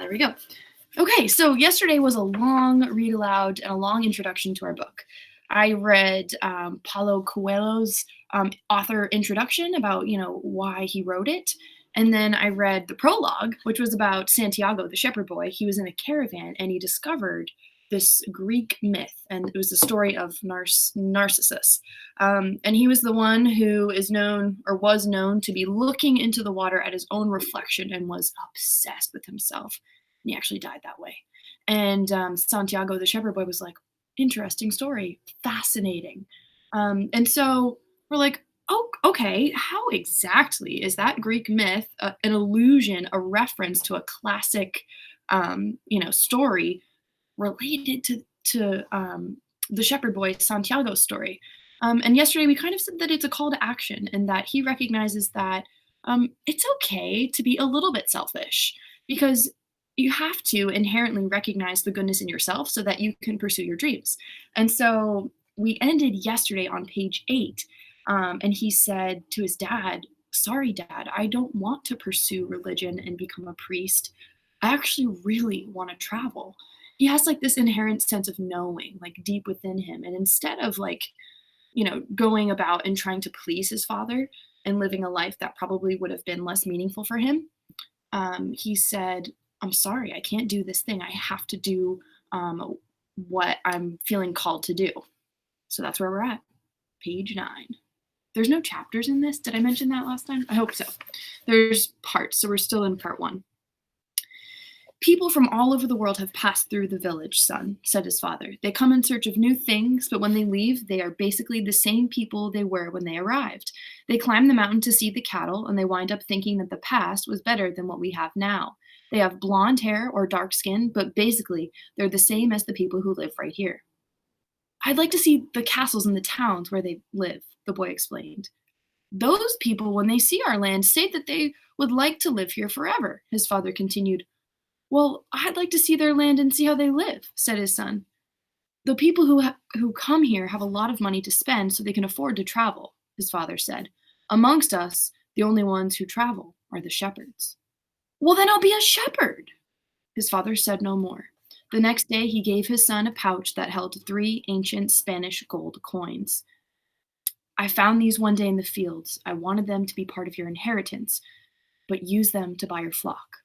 There we go. Okay, so yesterday was a long read aloud and a long introduction to our book. I read Paulo Coelho's author introduction about, why he wrote it. And then I read the prologue, which was about Santiago, the shepherd boy. He was in a caravan and he discovered this Greek myth, and it was the story of Narcissus. And he was the one who is known or was known to be looking into the water at his own reflection and was obsessed with himself. And he actually died that way. And Santiago, the shepherd boy, was like, interesting story, fascinating. And so we're like, oh, okay, how exactly is that Greek myth an allusion, a reference to a classic, story related to the shepherd boy Santiago's story? And yesterday we kind of said that it's a call to action and that he recognizes that it's okay to be a little bit selfish because you have to inherently recognize the goodness in yourself so that you can pursue your dreams. And so we ended yesterday on page 8, and he said to his dad, "Sorry, Dad, I don't want to pursue religion and become a priest. I actually really want to travel." He has like this inherent sense of knowing, like deep within him. And instead of like, going about and trying to please his father and living a life that probably would have been less meaningful for him, he said, "I'm sorry, I can't do this thing. I have to do what I'm feeling called to do." So that's where we're at, page 9. There's no chapters in this. Did I mention that last time? I hope so. There's parts, so we're still in part 1. "People from all over the world have passed through the village, son," said his father. "They come in search of new things, but when they leave, they are basically the same people they were when they arrived. They climb the mountain to see the cattle, and they wind up thinking that the past was better than what we have now. They have blonde hair or dark skin, but basically, they're the same as the people who live right here." "I'd like to see the castles and the towns where they live," the boy explained. "Those people, when they see our land, say that they would like to live here forever," his father continued. "Well, I'd like to see their land and see how they live," said his son. "The people who come here have a lot of money to spend so they can afford to travel," his father said. "Amongst us, the only ones who travel are the shepherds." "Well, then I'll be a shepherd." His father said no more. The next day, he gave his son a pouch that held 3 ancient Spanish gold coins. "I found these one day in the fields. I wanted them to be part of your inheritance, but use them to buy your flock.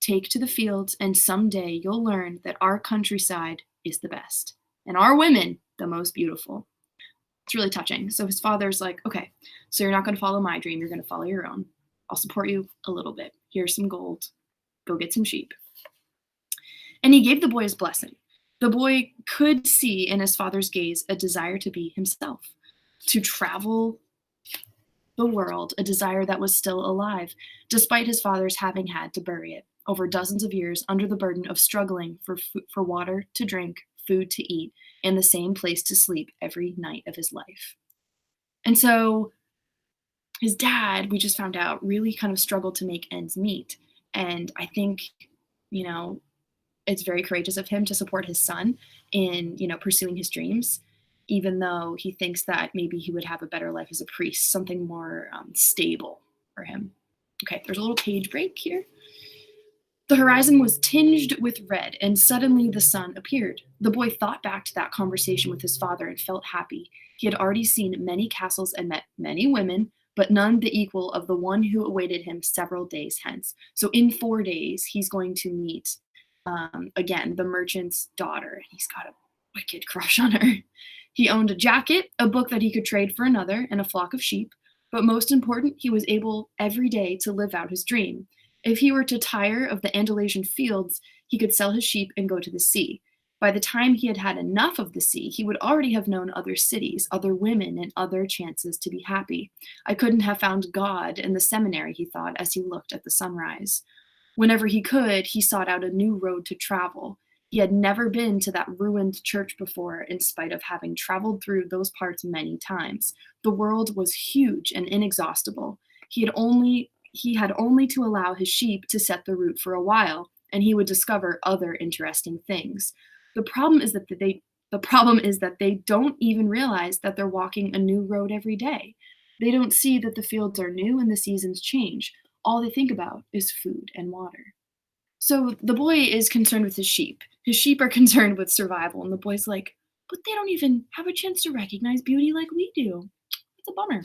Take to the fields, and someday you'll learn that our countryside is the best, and our women the most beautiful." It's really touching. So his father's like, "Okay, so you're not going to follow my dream. You're going to follow your own. I'll support you a little bit. Here's some gold. Go get some sheep." And he gave the boy his blessing. The boy could see in his father's gaze a desire to be himself, to travel the world, a desire that was still alive, despite his father's having had to bury it over dozens of years under the burden of struggling for water to drink, food to eat, and the same place to sleep every night of his life. And so his dad, we just found out, really kind of struggled to make ends meet. And I think, you know, it's very courageous of him to support his son in, pursuing his dreams, even though he thinks that maybe he would have a better life as a priest, something more stable for him. Okay, there's a little page break here. The horizon was tinged with red, and suddenly the sun appeared. The boy thought back to that conversation with his father and felt happy. He had already seen many castles and met many women, but none the equal of the one who awaited him several days hence. So in 4 days, he's going to meet, again, the merchant's daughter. He's got a wicked crush on her. He owned a jacket, a book that he could trade for another, and a flock of sheep. But most important, he was able every day to live out his dream. If he were to tire of the Andalusian fields, he could sell his sheep and go to the sea. By the time he had had enough of the sea, he would already have known other cities, other women, and other chances to be happy. I couldn't have found God in the seminary, he thought, as he looked at the sunrise. Whenever he could, he sought out a new road to travel. He had never been to that ruined church before, in spite of having traveled through those parts many times. The world was huge and inexhaustible. He had only to allow his sheep to set the route for a while, and he would discover other interesting things. The problem is that they don't even realize that they're walking a new road every day. They don't see that the fields are new and the seasons change. All they think about is food and water. So the boy is concerned with his sheep. His sheep are concerned with survival, and the boy's like, but they don't even have a chance to recognize beauty like we do. It's a bummer.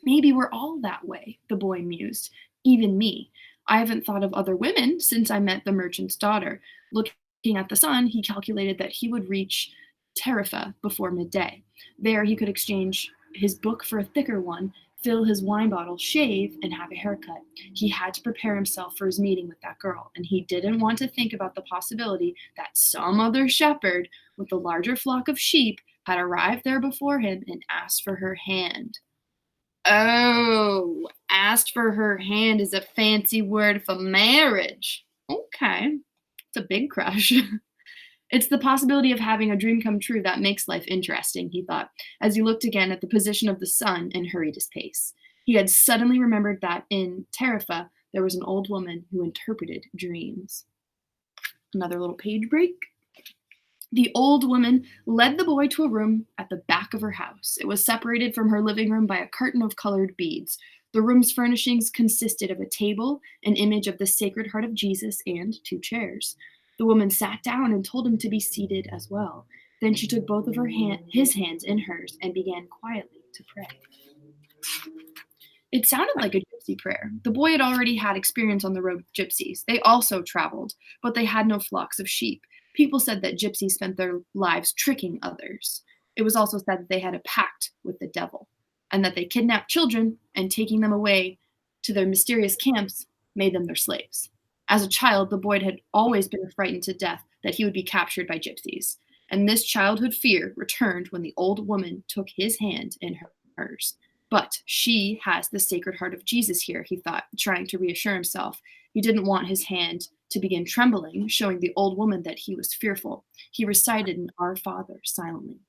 Maybe we're all that way, the boy mused. Even me. I haven't thought of other women since I met the merchant's daughter. Looking at the sun, he calculated that he would reach Tarifa before midday. There he could exchange his book for a thicker one, fill his wine bottle, shave, and have a haircut. He had to prepare himself for his meeting with that girl, and he didn't want to think about the possibility that some other shepherd with a larger flock of sheep had arrived there before him and asked for her hand. Oh, asked for her hand is a fancy word for marriage. Okay, it's a big crush. It's the possibility of having a dream come true that makes life interesting, he thought, as he looked again at the position of the sun and hurried his pace. He had suddenly remembered that in Tarifa there was an old woman who interpreted dreams. Another little page break. The old woman led the boy to a room at the back of her house. It was separated from her living room by a curtain of colored beads. The room's furnishings consisted of a table, an image of the Sacred Heart of Jesus, and two chairs. The woman sat down and told him to be seated as well. Then she took both of his hands in hers and began quietly to pray. It sounded like a gypsy prayer. The boy had already had experience on the road with gypsies. They also traveled, but they had no flocks of sheep. People said that gypsies spent their lives tricking others. It was also said that they had a pact with the devil, and that they kidnapped children and taking them away to their mysterious camps made them their slaves. As a child, the boy had always been frightened to death that he would be captured by gypsies, and this childhood fear returned when the old woman took his hand in hers. But she has the Sacred Heart of Jesus here, he thought, trying to reassure himself. He didn't want his hand to begin trembling, showing the old woman that he was fearful. He recited an Our Father silently.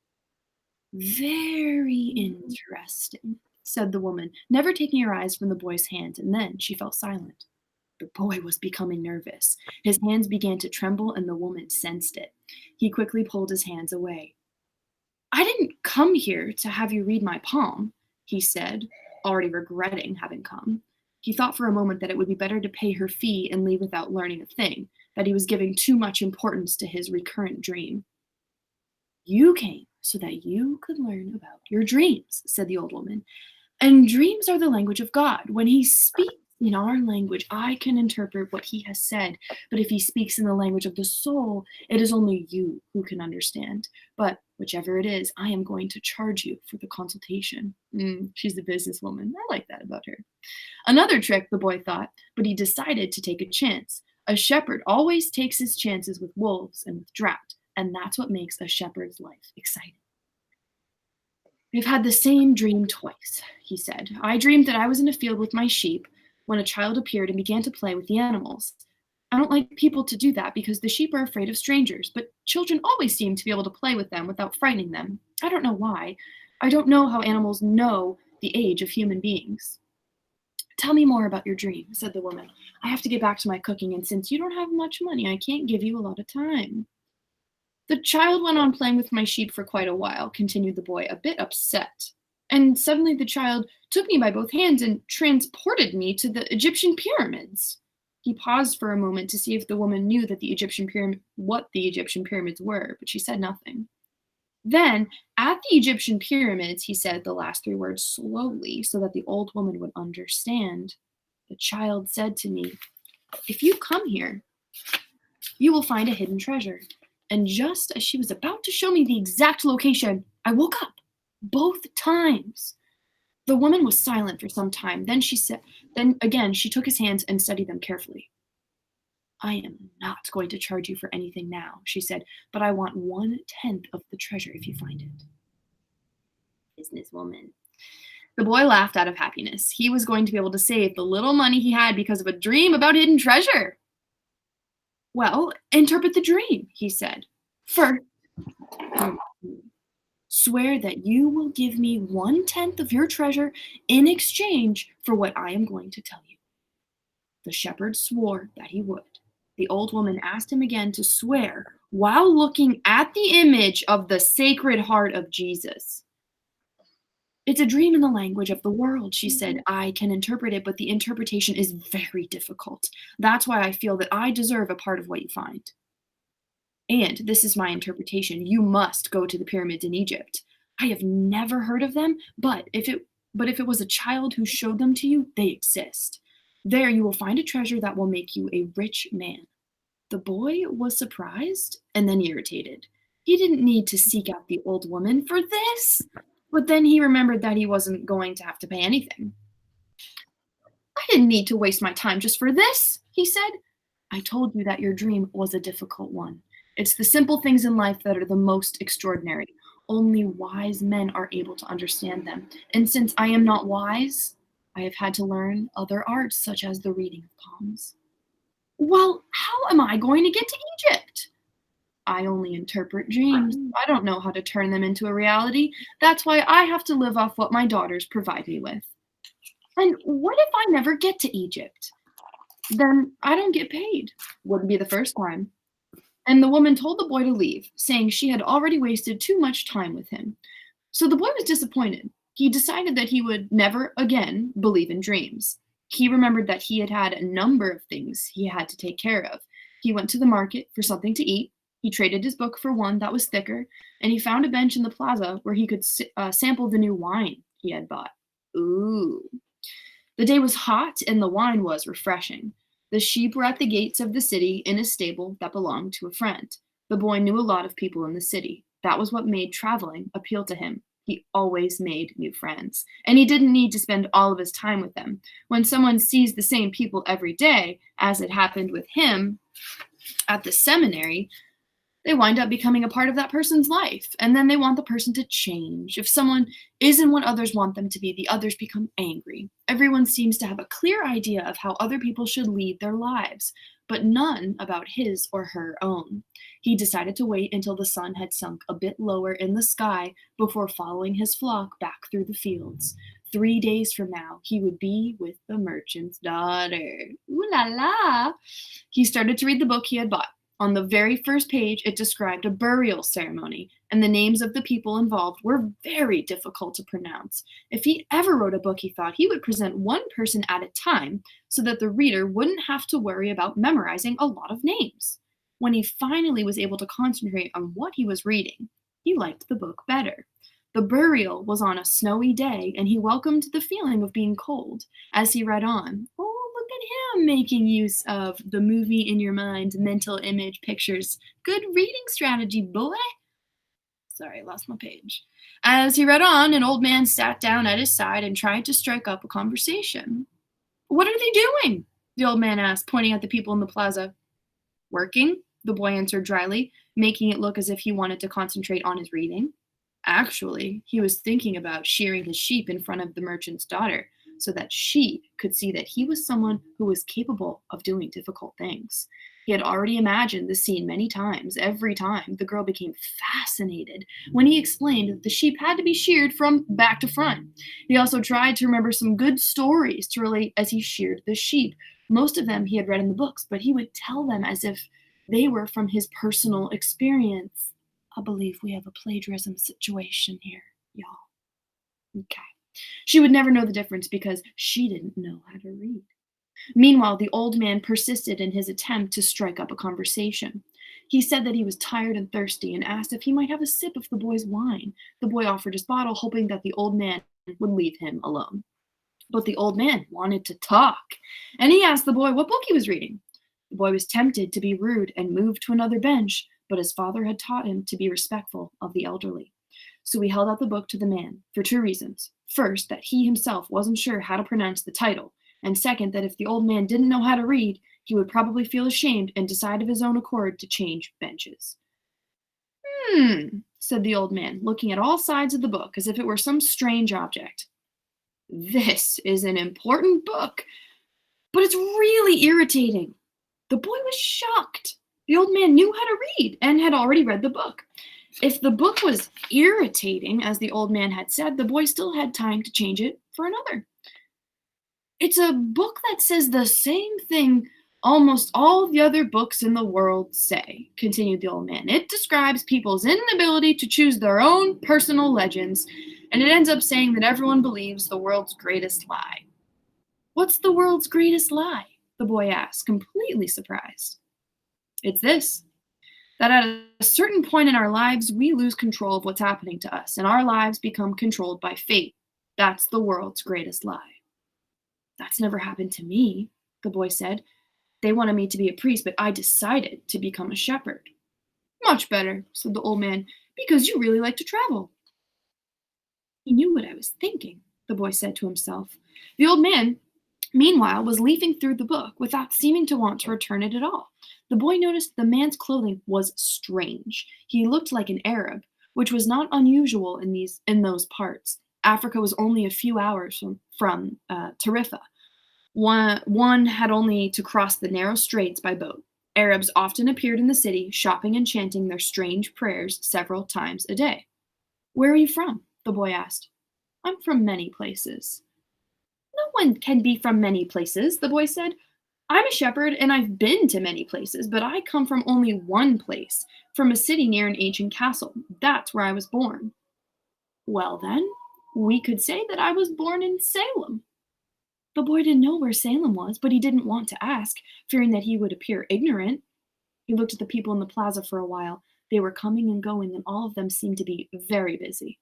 Very interesting, said the woman, never taking her eyes from the boy's hand, and then she fell silent. The boy was becoming nervous. His hands began to tremble, and the woman sensed it. He quickly pulled his hands away. I didn't come here to have you read my palm, he said, already regretting having come. He thought for a moment that it would be better to pay her fee and leave without learning a thing, that he was giving too much importance to his recurrent dream. You came so that you could learn about your dreams, said the old woman. And dreams are the language of God. When he speaks in our language, I can interpret what he has said. But if he speaks in the language of the soul, it is only you who can understand. But whichever it is, I am going to charge you for the consultation. She's a businesswoman. I like that about her. Another trick, the boy thought, but he decided to take a chance. A shepherd always takes his chances with wolves and with drought, and that's what makes a shepherd's life exciting. I've had the same dream twice, he said. I dreamed that I was in a field with my sheep when a child appeared and began to play with the animals. I don't like people to do that because the sheep are afraid of strangers, but children always seem to be able to play with them without frightening them. I don't know why. I don't know how animals know the age of human beings. Tell me more about your dream, said the woman. I have to get back to my cooking, and since you don't have much money, I can't give you a lot of time. The child went on playing with my sheep for quite a while, continued the boy, a bit upset. And suddenly the child took me by both hands and transported me to the Egyptian pyramids. He paused for a moment to see if the woman knew that what the Egyptian pyramids were, but she said nothing. Then, at the Egyptian pyramids, he said the last three words slowly so that the old woman would understand. The child said to me, if you come here, you will find a hidden treasure. And just as she was about to show me the exact location, I woke up, both times. The woman was silent for some time. Then again, she took his hands and studied them carefully. I am not going to charge you for anything now, she said, but I want 1/10 of the treasure if you find it. Businesswoman. The boy laughed out of happiness. He was going to be able to save the little money he had because of a dream about hidden treasure. Well, interpret the dream, he said. First, swear that you will give me 1/10 of your treasure in exchange for what I am going to tell you. The shepherd swore that he would. The old woman asked him again to swear while looking at the image of the Sacred Heart of Jesus. It's a dream in the language of the world, she said. I can interpret it, but the interpretation is very difficult. That's why I feel that I deserve a part of what you find. And this is my interpretation. You must go to the pyramids in Egypt. I have never heard of them, but if it was a child who showed them to you, they exist. There you will find a treasure that will make you a rich man. The boy was surprised and then irritated. He didn't need to seek out the old woman for this. But then he remembered that he wasn't going to have to pay anything. I didn't need to waste my time just for this, he said. I told you that your dream was a difficult one. It's the simple things in life that are the most extraordinary. Only wise men are able to understand them. And since I am not wise, I have had to learn other arts, such as the reading of palms. Well, how am I going to get to Egypt? I only interpret dreams. I don't know how to turn them into a reality. That's why I have to live off what my daughters provide me with. And what if I never get to Egypt? Then I don't get paid. Wouldn't be the first time. And the woman told the boy to leave, saying she had already wasted too much time with him. So the boy was disappointed. He decided that he would never again believe in dreams. He remembered that he had had a number of things he had to take care of. He went to the market for something to eat. He traded his book for one that was thicker, and he found a bench in the plaza where he could sample the new wine he had bought. Ooh. The day was hot, and the wine was refreshing. The sheep were at the gates of the city in a stable that belonged to a friend. The boy knew a lot of people in the city. That was what made traveling appeal to him. He always made new friends, and he didn't need to spend all of his time with them. When someone sees the same people every day, as it happened with him at the seminary, they wind up becoming a part of that person's life, and then they want the person to change. If someone isn't what others want them to be, the others become angry. Everyone seems to have a clear idea of how other people should lead their lives, but none about his or her own. He decided to wait until the sun had sunk a bit lower in the sky before following his flock back through the fields. 3 days from now, he would be with the merchant's daughter. Ooh la la! He started to read the book he had bought. On the very first page, it described a burial ceremony, and the names of the people involved were very difficult to pronounce. If he ever wrote a book, he thought he would present one person at a time so that the reader wouldn't have to worry about memorizing a lot of names. When he finally was able to concentrate on what he was reading, he liked the book better. The burial was on a snowy day, and he welcomed the feeling of being cold. As he read on, oh, look at him making use of the movie in your mind, mental image pictures. Good reading strategy, boy. Sorry, I lost my page. As he read on, an old man sat down at his side and tried to strike up a conversation. What are they doing? The old man asked, pointing at the people in the plaza. Working, the boy answered dryly, making it look as if he wanted to concentrate on his reading. Actually, he was thinking about shearing his sheep in front of the merchant's daughter so that she could see that he was someone who was capable of doing difficult things. He had already imagined the scene many times. Every time, the girl became fascinated when he explained that the sheep had to be sheared from back to front. He also tried to remember some good stories to relate as he sheared the sheep. Most of them he had read in the books, but he would tell them as if they were from his personal experience. I believe we have a plagiarism situation here, y'all. Okay. She would never know the difference because she didn't know how to read. Meanwhile, the old man persisted in his attempt to strike up a conversation. He said that he was tired and thirsty and asked if he might have a sip of the boy's wine. The boy offered his bottle, hoping that the old man would leave him alone. But the old man wanted to talk, and he asked the boy what book he was reading. The boy was tempted to be rude and moved to another bench, but his father had taught him to be respectful of the elderly. So he held out the book to the man for two reasons. First, that he himself wasn't sure how to pronounce the title, and second, that if the old man didn't know how to read, he would probably feel ashamed and decide of his own accord to change benches. Said the old man, looking at all sides of the book as if it were some strange object. This is an important book, but it's really irritating. The boy was shocked. The old man knew how to read and had already read the book. If the book was irritating, as the old man had said, the boy still had time to change it for another. It's a book that says the same thing almost all the other books in the world say, continued the old man. It describes people's inability to choose their own personal legends. and it ends up saying that everyone believes the world's greatest lie. What's the world's greatest lie? The boy asked, completely surprised. It's this, that at a certain point in our lives, we lose control of what's happening to us, and our lives become controlled by fate. That's the world's greatest lie. That's never happened to me, the boy said. They wanted me to be a priest, but I decided to become a shepherd. Much better, said the old man, because you really like to travel. He knew what I was thinking, the boy said to himself. The old man, meanwhile, was leafing through the book without seeming to want to return it at all. The boy noticed the man's clothing was strange. He looked like an Arab, which was not unusual in those parts. Africa was only a few hours from Tarifa. One had only to cross the narrow straits by boat. Arabs often appeared in the city, shopping and chanting their strange prayers several times a day. Where are you from? The boy asked. I'm from many places. No one can be from many places, the boy said. I'm a shepherd and I've been to many places, but I come from only one place, from a city near an ancient castle. That's where I was born. Well, then, we could say that I was born in Salem. The boy didn't know where Salem was, but he didn't want to ask, fearing that he would appear ignorant. He looked at the people in the plaza for a while. They were coming and going, and all of them seemed to be very busy.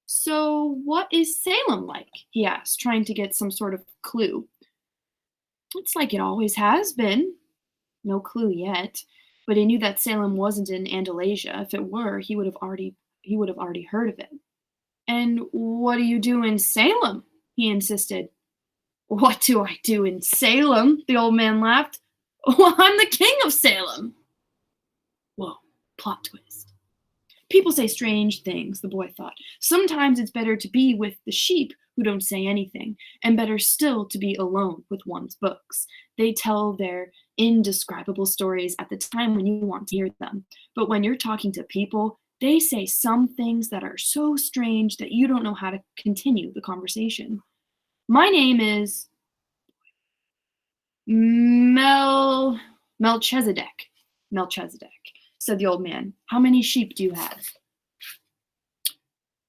So, what is Salem like? He asked, trying to get some sort of clue. It's like it always has been. No clue yet, but he knew that Salem wasn't in Andalusia. If it were, he would have already heard of it. And what do you do in Salem? He insisted. What do I do in Salem? The old man laughed. Well, I'm the king of Salem. Whoa, plot twist. People say strange things, the boy thought. Sometimes it's better to be with the sheep who don't say anything, and better still to be alone with one's books. They tell their indescribable stories at the time when you want to hear them. But when you're talking to people, they say some things that are so strange that you don't know how to continue the conversation. My name is Melchizedek. Melchizedek, said the old man. How many sheep do you have?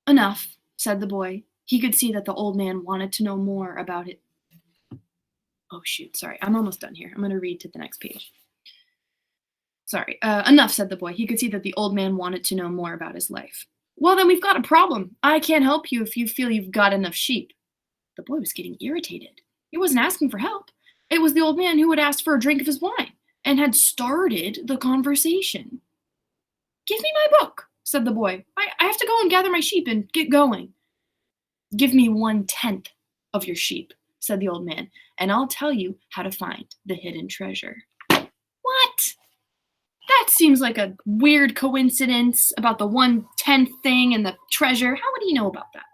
Enough, said the boy. He could see that the old man wanted to know more about it. Oh, shoot, sorry. I'm almost done here. I'm going to read to the next page. Sorry. Enough, said the boy. He could see that the old man wanted to know more about his life. Well, then we've got a problem. I can't help you if you feel you've got enough sheep. The boy was getting irritated. He wasn't asking for help. It was the old man who had asked for a drink of his wine and had started the conversation. Give me my book, said the boy. I have to go and gather my sheep and get going. Give me 1/10 of your sheep, said the old man, and I'll tell you how to find the hidden treasure. What? That seems like a weird coincidence about the 1/10 thing and the treasure. How would he know about that?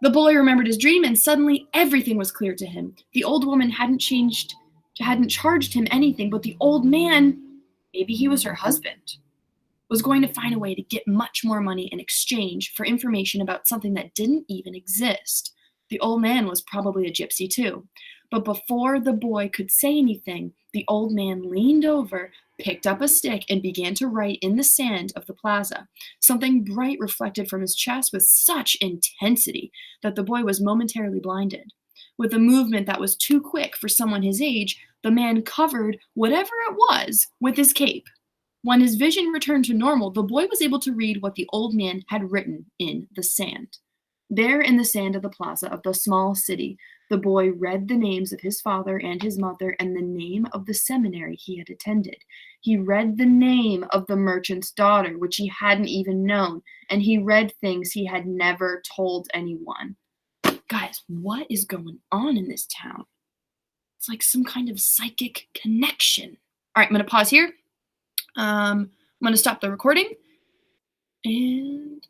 The boy remembered his dream, and suddenly everything was clear to him. The old woman hadn't charged him anything, but the old man, maybe he was her husband, was going to find a way to get much more money in exchange for information about something that didn't even exist. The old man was probably a gypsy too. But before the boy could say anything, the old man leaned over, picked up a stick, and began to write in the sand of the plaza. Something bright reflected from his chest with such intensity that the boy was momentarily blinded. With a movement that was too quick for someone his age, the man covered whatever it was with his cape. When his vision returned to normal, the boy was able to read what the old man had written in the sand. There in the sand of the plaza of the small city, the boy read the names of his father and his mother and the name of the seminary he had attended. He read the name of the merchant's daughter, which he hadn't even known, and he read things he had never told anyone. Guys, what is going on in this town? It's like some kind of psychic connection. All right, I'm going to pause here. I'm going to stop the recording. And